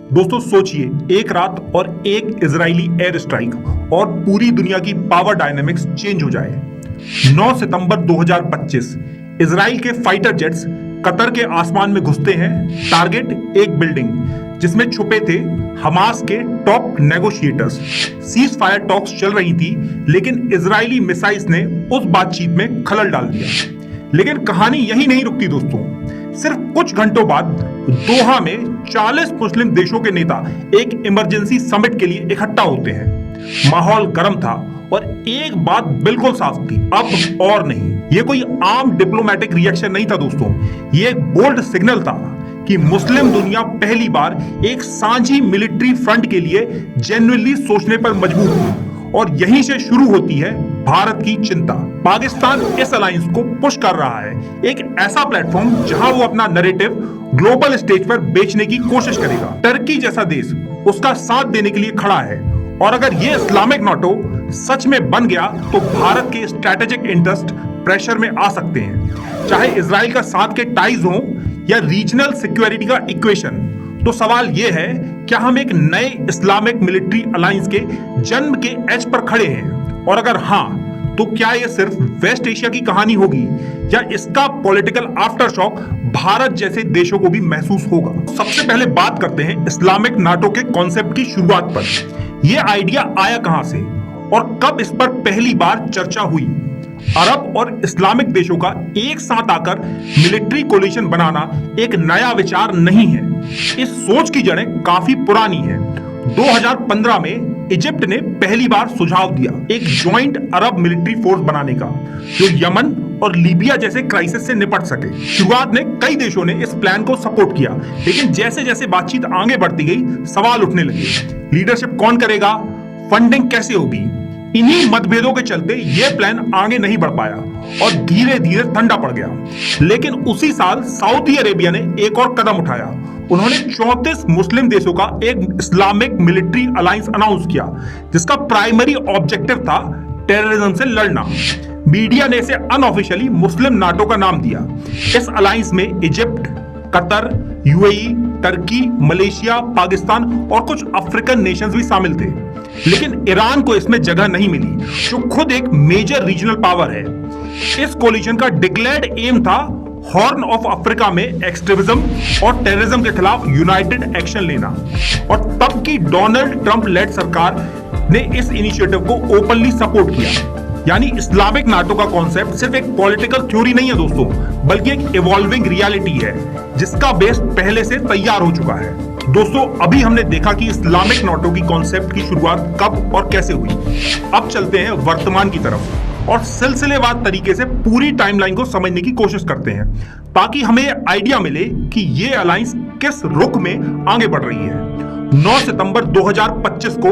दोस्तों सोचिए, एक रात और एक इजरायली एयर स्ट्राइक और पूरी दुनिया की पावर डायनेमिक्स चेंज हो जाए। 9 सितंबर 2025 इजराइल के फाइटर जेट्स कतर के आसमान में घुसते हैं। टारगेट एक बिल्डिंग जिसमें छुपे थे हमास के top negotiators. Cease fire talks चल रही थी, लेकिन इजरायली मिसाइल्स ने उस बातचीत में खलल डाल दिया। लेकिन कहानी यही नहीं रुकती दोस्तों। सिर्फ कुछ घंटों बाद दोहा में 40 मुस्लिम देशों के नेता एक इमरजेंसी समिट के लिए इकट्ठा होते हैं। माहौल गर्म था और एक बात बिल्कुल साफ थी, अब और नहीं। ये कोई आम डिप्लोमेटिक रिएक्शन नहीं था दोस्तों, ये एक बोल्ड सिग्नल था कि मुस्लिम दुनिया पहली बार एक साझी मिलिट्री फ्रंट के लिए जेन्युइनली सोचने पर मजबूर हुई। और यहीं से शुरू होती है भारत की चिंता। पाकिस्तान इस अलायंस को पुश कर रहा है, एक ऐसा प्लेटफॉर्म जहां वो अपना नैरेटिव ग्लोबल स्टेज पर बेचने की कोशिश करेगा। टर्की जैसा देश उसका साथ देने के लिए खड़ा है, और अगर ये इस्लामिक नाटो सच में बन गया तो भारत के स्ट्रेटेजिक इंटरेस्ट प्रेशर में आ सकते हैं। चाहे इजराइल का साथ के टाइज हो या रीजनल सिक्योरिटी का इक्वेशन, तो सवाल यह है, क्या हम एक नए इस्लामिक मिलिट्री अलायंस के जन्म के एज पर खड़े हैं? और अगर हां, तो क्या यह सिर्फ वेस्ट एशिया की कहानी होगी या इसका पॉलिटिकल आफ्टर शॉक भारत जैसे देशों को भी महसूस होगा? सबसे पहले बात करते हैं इस्लामिक नाटो के कॉन्सेप्ट की शुरुआत पर। यह आइडिया आया कहां से और कब इस पर पहली बार चर्चा हुई? अरब और इस्लामिक देशों का एक साथ आकर मिलिट्री कोलिशन बनाना एक नया विचार नहीं है। इस सोच की जड़ें काफी पुरानी हैं। 2015 में इजिप्ट ने पहली बार सुझाव दिया एक ज्वाइंट अरब मिलिट्री फोर्स बनाने का, जो यमन और लीबिया जैसे क्राइसिस से निपट सके। शुरुआत में कई देशों ने इस प्लान को सपोर्ट किया, लेकिन जैसे जैसे बातचीत आगे बढ़ती गई, सवाल उठने लगे। लीडरशिप कौन करेगा? फंडिंग कैसे होगी? इन्हीं मतभेदों के चलते यह प्लान आगे नहीं बढ़ पाया और धीरे धीरे ठंडा पड़ गया। लेकिन उसी साल सऊदी अरेबिया ने एक और कदम उठाया। उन्होंने 34 मुस्लिम देशों का एक इस्लामिक मिलिट्री अलायंस अनाउंस किया, जिसका प्राइमरी ऑब्जेक्टिव था टेररिज्म से लड़ना। मीडिया ने इसे अनऑफिशियली मुस्लिम नाटो का नाम दिया। इस अलायंस में Egypt, Qatar, UAE, Turkey, Malaysia, Pakistan और कुछ अफ्रीकन नेशंस भी शामिल थे। लेकिन ईरान को इसमें जगह नहीं मिली, जो खुद एक मेजर रीजनल पावर है। इस कोलिशन का डिक्लेयर्ड एम था हॉर्न ऑफ अफ्रीका में एक्सट्रीमिज्म और टेररिज्म के खिलाफ यूनाइटेड एक्शन लेना। और तब की डोनाल्ड ट्रंप लेड सरकार ने इस इनिशिएटिव को ओपनली सपोर्ट किया। यानी इस्लामिक नाटो का कॉन्सेप्ट सिर्फ एक पॉलिटिकल थ्योरी नहीं है दोस्तों, बल्कि एक इवॉल्विंग रियलिटी है, जिसका बेस पहले से तैयार हो चुका है। दोस्तों, अभी हमने देखा कि इस्लामिक नाटो की कॉन्सेप्ट की शुरुआत कब और कैसे हुई। अब चलते हैं वर्तमान की तरफ और सिलसिलेवार तरीके से पूरी टाइमलाइन को समझने की कोशिश करते हैं, ताकि हमें आइडिया मिले कि ये अलायंस किस रुख में आगे बढ़ रही है। 9 सितंबर 2025 को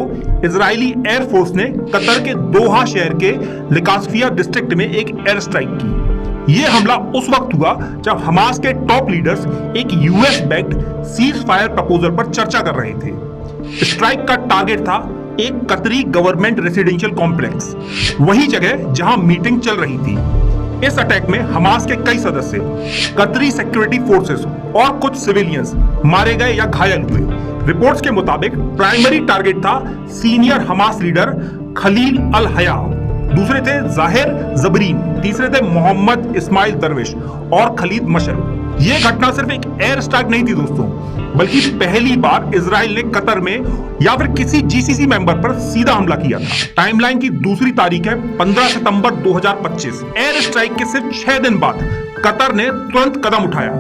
इजरायली एयरफोर्स ने कतर के दोहा शहर के लिकासफिया डिस्ट्रिक्ट में एक एयर स्ट्राइक की। यह हमला उस वक्त हुआ जब हमास के टॉप लीडर्स एक US backed cease fire proposal पर चर्चा कर रहे थे। स्ट्राइक का टारगेट था एक कतरी गवर्नमेंट रेसिडेंशियल कॉम्प्लेक्स, वही जगह जहां मीटिंग चल रही थी। इस अटैक में हमास के कई सदस्य, कतरी सिक्योरिटी फोर्सेस और कुछ सिविलियंस मारे गए या घायल हुए। रिपोर्ट्स के मुताबिक प्राइमरी टारगेट था सीनियर हमास लीडर खलील अल हया, दूसरे थे जाहिर जबरीन, तीसरे थे मोहम्मद इस्माइल दरविश और खलीद मशर। यह घटना सिर्फ एक एयर स्ट्राइक नहीं थी दोस्तों, बल्कि पहली बार इजराइल ने कतर में या फिर किसी जीसीसी मेंबर पर सीधा हमला किया था। टाइमलाइन की दूसरी तारीख है 15 सितंबर 2025। एयर स्ट्राइक के सिर्फ 6 दिन बाद कतर ने तुरंत कदम उठाया।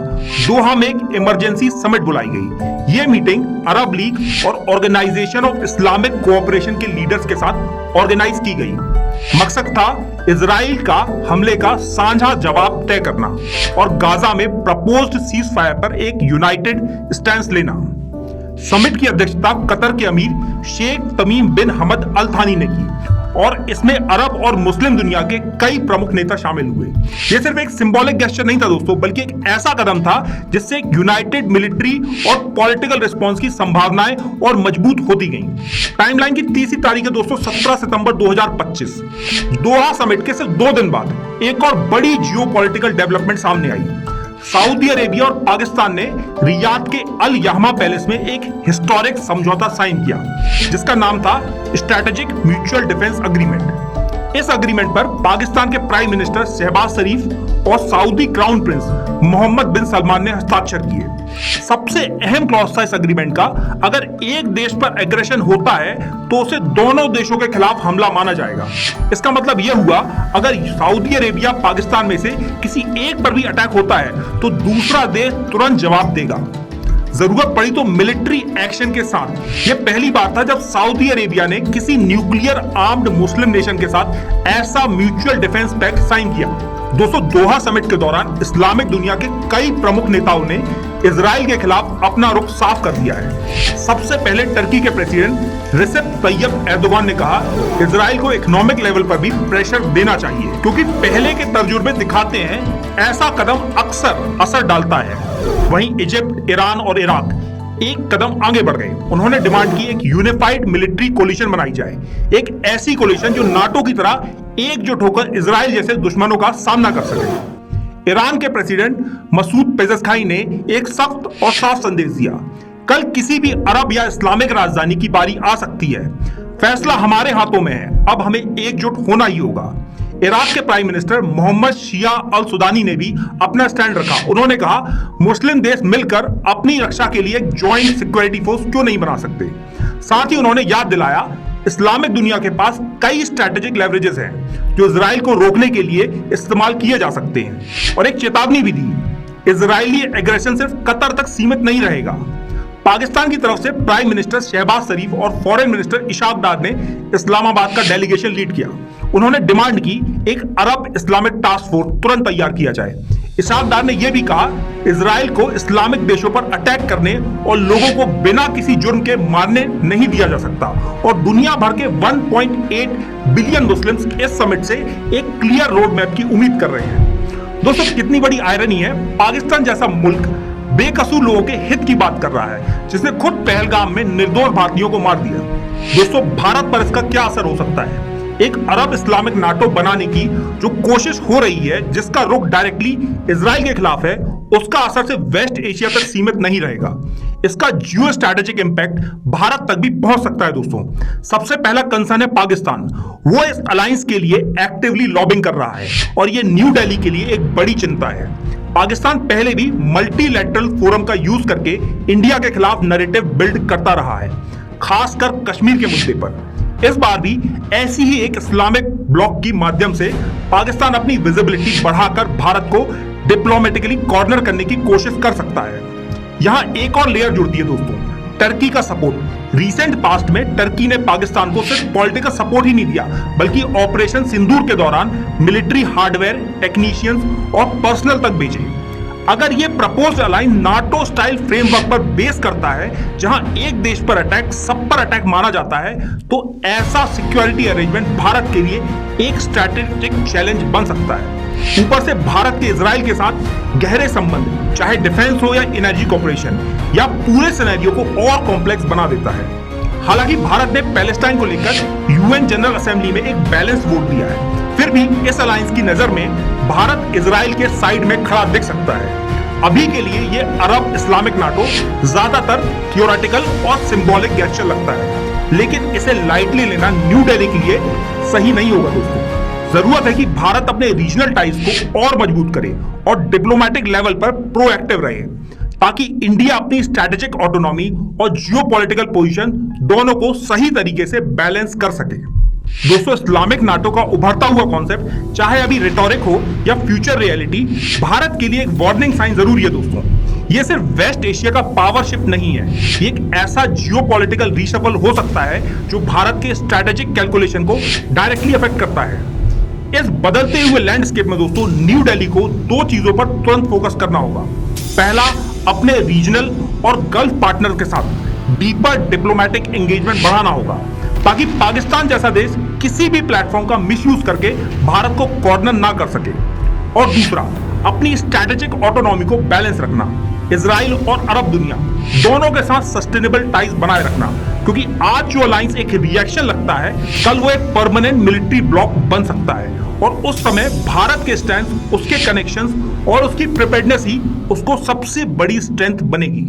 दोहा में एक इमरजेंसी समिट बुलाई गई। यह मीटिंग अरब लीग और ऑर्गेनाइजेशन ऑफ इस्लामिक कोऑपरेशन के लीडर्स के साथ ऑर्गेनाइज की गई। मकसद था इजराइल का हमले का साझा जवाब तय करना और गाजा में प्रपोज्ड सीज फायर पर एक यूनाइटेड स्टैंस लेना। समिट की अध्यक्षता कतर के अमीर शेख तमीम बिन हमद अल थानी ने की और इसमें अरब और मुस्लिम दुनिया के कई प्रमुख नेता शामिल हुए। यह सिर्फ एक सिंबॉलिक गेस्चर नहीं था दोस्तों, बल्कि एक ऐसा कदम था जिससे एक यूनाइटेड मिलिट्री और पॉलिटिकल रिस्पांस की संभावनाएं और मजबूत होती गईं। टाइमलाइन की तीसरी तारीख है दोस्तों 17 सितंबर 2025। दोहा समिट के सिर्फ 2 दिन बाद एक और बड़ी जियोपॉलिटिकल डेवलपमेंट सामने आई। सऊदी अरेबिया और पाकिस्तान ने रियाद के अल यहमा पैलेस में एक हिस्टोरिक समझौता साइन किया, जिसका नाम था स्ट्रेटेजिक म्यूचुअल डिफेंस अग्रीमेंट। इस अग्रीमेंट पर पाकिस्तान के प्राइम मिनिस्टर शहबाज शरीफ और सऊदी क्राउन प्रिंस मोहम्मद बिन सलमान ने हस्ताक्षर किए। सबसे अहम क्लॉज था इस अग्रीमेंट का, अगर एक देश पर एग्रेशन होता है तो उसे दोनों देशों के खिलाफ हमला माना जाएगा। इसका मतलब यह हुआ, अगर सऊदी अरेबिया पाकिस्तान में से किसी एक पर भी अटैक होता है तो दूसरा देश तुरंत जवाब देगा, जरूरत पड़ी तो मिलिट्री एक्शन के साथ। यह पहली बार था जब सऊदी अरेबिया ने किसी न्यूक्लियर आर्म्ड मुस्लिम नेशन के साथ ऐसा म्यूचुअल डिफेंस पैक्ट साइन किया। दोस्तों, दोहा समिट के दौरान इस्लामिक दुनिया के कई प्रमुख नेताओं ने इजराइल के खिलाफ अपना रुख साफ कर दिया है। सबसे पहले टर्की के प्रेसिडेंट रिसेप तैयब एर्दोगान ने कहा, इजराइल को इकोनॉमिक लेवल पर भी प्रेशर देना चाहिए, क्योंकि पहले के तजुर्बे दिखाते हैं ऐसा कदम अक्सर असर डालता है। वहीं इजिप्ट, ईरान और इराक एक कदम आगे बढ़ गए। उन्होंने डिमांड की एक यूनिफाइड मिलिट्री कोलिशन बनाई जाए, एक ऐसी कोलिशन जो नाटो की तरह एकजुट होकर इजराइल जैसे दुश्मनों का सामना कर सके। ईरान के प्रेसिडेंट मसूद पेजेश्कियान ने एक सख्त और साफ संदेश दिया, कल किसी भी अरब या इस्लामिक राजधानी की बारी आ सकती है, फैसला हमारे हाथों में है, अब हमें एकजुट होना ही होगा। इराक के प्राइम मिनिस्टर मोहम्मद शिया अल सुदानी ने भी अपना स्टैंड रखा। उन्होंने कहा, मुस्लिम देश मिलकर अपनी रक्षा के लिए एक ज्वाइंट सिक्योरिटी फोर्स क्यों नहीं बना सकते। साथ ही उन्होंने याद दिलाया, इस्लामिक दुनिया के पास कई स्ट्रैटेजिक लेवरेजेस हैं जो इजराइल को रोकने के लिए इस्तेमाल किए जा सकते हैं, और एक चेतावनी भी दी, इजरायली एग्रेशन सिर्फ कतर तक सीमित नहीं रहेगा। पाकिस्तान की तरफ से प्राइम मिनिस्टर शहबाज शरीफ और फॉरेन मिनिस्टर इशाक डार ने इस्लामाबाद का डेलीगेशन लीड किया। उन्होंने डिमांड की एक अरब इस्लामिक टास्क फोर्स तुरंत तैयार किया जाए। इशाक डार ने यह भी कहा, इजराइल को इस्लामिक देशों पर अटैक करने और लोगों को बिना किसी जुर्म के मारने नहीं दिया जा सकता, और दुनिया भर के 1.8 बिलियन मुस्लिम्स इस समिट से एक क्लियर रोड मैप की उम्मीद कर रहे हैं। दोस्तों, कितनी बड़ी आयरनी है, पाकिस्तान जैसा मुल्क बेकसूर लोगों के हित की बात कर रहा है, जिसने खुद पहलगाम में निर्दोष भारतीयों को मार दिया। दोस्तों, भारत पर इसका क्या असर हो सकता है? एक अरब इस्लामिक नाटो बनाने की जो कोशिश हो रही है, जिसका रुख डायरेक्टली इजराइल के खिलाफ है, उसका असर सिर्फ वेस्ट एशिया तक सीमित नहीं रहेगा। इसका जियो स्ट्रैटेजिक इंपैक्ट भारत तक भी पहुंच सकता है। दोस्तों, सबसे पहला कंसर्न है पाकिस्तान। वो इस अलायंस के लिए एक्टिवली लॉबिंग कर रहा है, और ये न्यू दिल्ली के लिए एक बड़ी चिंता है। पाकिस्तान पहले भी मल्टीलैटरल फोरम का यूज करके इंडिया के खिलाफ नैरेटिव बिल्ड करता रहा है, खासकर कश्मीर के मुद्दे पर। इस बार भी ऐसी ही एक इस्लामिक ब्लॉक की माध्यम से पाकिस्तान अपनी विजिबिलिटी बढ़ाकर भारत को डिप्लोमेटिकली कॉर्नर करने की कोशिश कर सकता है। यहां एक और लेयर जुड़ती है दोस्तों, टर्की का सपोर्ट। रीसेंट पास्ट में टर्की ने पाकिस्तान को सिर्फ पॉलिटिकल सपोर्ट ही नहीं दिया, बल्कि ऑपरेशन सिंदूर के दौरान मिलिट्री हार्डवेयर, टेक्नीशियंस और पर्सनल तक भेजे। अगर ये proposed alliance NATO style framework पर बेस करता है, जहां एक देश पर अटैक सब पर अटैक माना जाता है, तो ऐसा सिक्योरिटी अरेंजमेंट भारत के लिए एक स्ट्रैटेजिक चैलेंज बन सकता है। ऊपर से भारत के इजराइल के साथ गहरे संबंध, चाहे डिफेंस हो या एनर्जी कॉर्पोरेशन, या पूरे सिनेरियो को और कॉम्प्लेक्स बना देता है। हालांकि भारत ने पैलेस्टाइन को लेकर यूएन जनरल असेंबली में एक बैलेंस वोट दिया है, फिर भी इस अलायंस की नजर में भारत इजराइल के साइड में खड़ा दिख सकता है। अभी के लिए ये अरब इस्लामिक नाटो ज्यादातर थियोरेटिकल और सिंबॉलिक गेस्चर लगता है, लेकिन इसे लाइटली लेना न्यू दिल्ली के लिए सही नहीं होगा। दोस्तों, जरूरत है कि भारत अपने रीजनल टाइज को और मजबूत करे और डिप्लोमेटिक लेवल पर प्रोएक्टिव रहे, ताकि इंडिया अपनी स्ट्रैटेजिक ऑटोनॉमी और जियोपॉलिटिकल पोजीशन दोनों को सही तरीके से बैलेंस कर सके। दोस्तों, इस्लामिक नाटो का उभरता हुआ कॉन्सेप्ट चाहे अभी रिटोरिक हो या फ्यूचर रियलिटी, भारत के लिए एक वार्निंग साइन जरूरी है। दोस्तों, ये सिर्फ वेस्ट एशिया का पावर शिफ्ट नहीं है, ये एक ऐसा जियोपॉलिटिकल रीशफल हो सकता है जो भारत के स्ट्रैटेजिक कैलकुलेशन को डायरेक्टली अफेक्ट करता है। इस बदलते हुए लैंडस्केप में दोस्तों, न्यू दिल्ली को दो चीजों पर तुरंत फोकस करना होगा। पहला, अपने रीजनल और गल्फ पार्टनर के साथ डीपर डिप्लोमेटिक एंगेजमेंट बढ़ाना होगा, ताकि पाकिस्तान जैसा देश किसी भी प्लेटफॉर्म का मिसयूज करके भारत को कॉर्नर ना कर सके। और दूसरा, अपनी स्ट्रैटेजिक ऑटोनॉमी को बैलेंस रखना, इजराइल और अरब दुनिया दोनों के साथ सस्टेनेबल टाइज बनाए रखना, क्योंकि आज जो अलायंस एक रिएक्शन लगता है, कल वो एक परमानेंट मिलिट्री ब्लॉक बन सकता है। और उस समय भारत के स्टैंड, उसके कनेक्शंस और उसकी प्रिपेयर्डनेस ही उसको सबसे बड़ी स्ट्रेंथ बनेगी।